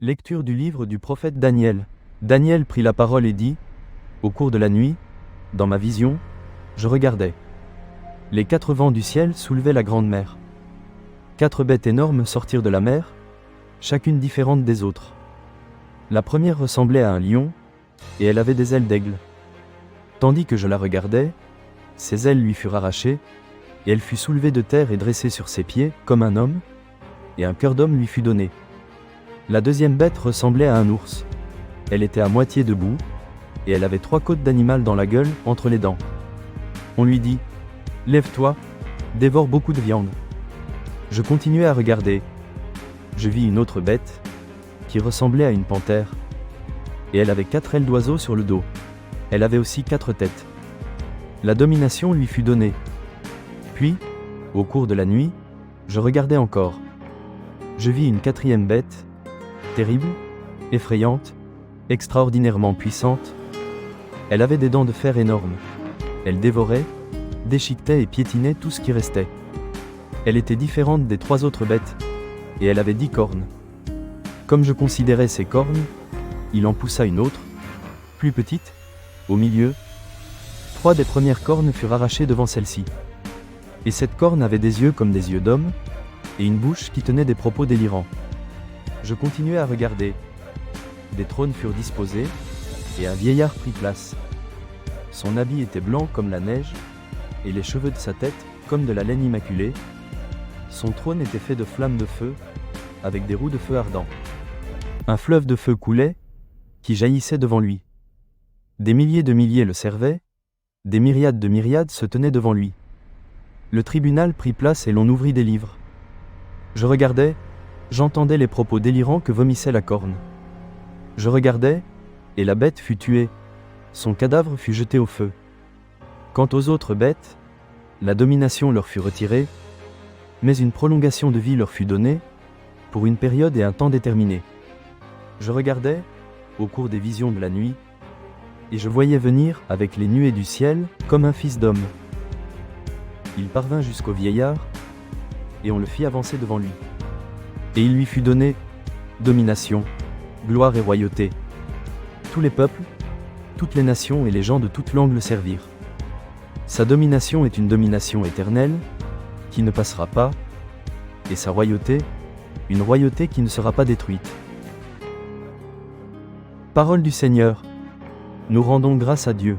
Lecture du livre du prophète Daniel. Daniel prit la parole et dit, « Au cours de la nuit, dans ma vision, je regardais. Les 4 vents du ciel soulevaient la grande mer. 4 bêtes énormes sortirent de la mer, chacune différente des autres. La première ressemblait à un lion, et elle avait des ailes d'aigle. Tandis que je la regardais, ses ailes lui furent arrachées, et elle fut soulevée de terre et dressée sur ses pieds, comme un homme, et un cœur d'homme lui fut donné. La deuxième bête ressemblait à un ours. Elle était à moitié debout, et elle avait 3 côtes d'animal dans la gueule, entre les dents. On lui dit, « Lève-toi, dévore beaucoup de viande. » Je continuai à regarder. Je vis une autre bête, qui ressemblait à une panthère, et elle avait 4 ailes d'oiseau sur le dos. Elle avait aussi 4 têtes. La domination lui fut donnée. Puis, au cours de la nuit, je regardais encore. Je vis une 4e bête, terrible, effrayante, extraordinairement puissante. Elle avait des dents de fer énormes. Elle dévorait, déchiquetait et piétinait tout ce qui restait. Elle était différente des 3 autres bêtes, et elle avait 10 cornes. Comme je considérais ces cornes, il en poussa une autre, plus petite, au milieu. 3 des premières cornes furent arrachées devant celle-ci. Et cette corne avait des yeux comme des yeux d'homme, et une bouche qui tenait des propos délirants. Je continuai à regarder. Des trônes furent disposés, et un vieillard prit place. Son habit était blanc comme la neige, et les cheveux de sa tête comme de la laine immaculée. Son trône était fait de flammes de feu, avec des roues de feu ardents. Un fleuve de feu coulait, qui jaillissait devant lui. Des milliers de milliers le servaient, des myriades de myriades se tenaient devant lui. Le tribunal prit place et l'on ouvrit des livres. Je regardais, j'entendais les propos délirants que vomissait la corne. Je regardais, et la bête fut tuée, son cadavre fut jeté au feu. Quant aux autres bêtes, la domination leur fut retirée, mais une prolongation de vie leur fut donnée, pour une période et un temps déterminés. Je regardais, au cours des visions de la nuit, et je voyais venir, avec les nuées du ciel, comme un fils d'homme. Il parvint jusqu'au vieillard, et on le fit avancer devant lui. Et il lui fut donné domination, gloire et royauté. Tous les peuples, toutes les nations et les gens de toute langue le servirent. Sa domination est une domination éternelle, qui ne passera pas, et sa royauté, une royauté qui ne sera pas détruite. Parole du Seigneur. Nous rendons grâce à Dieu.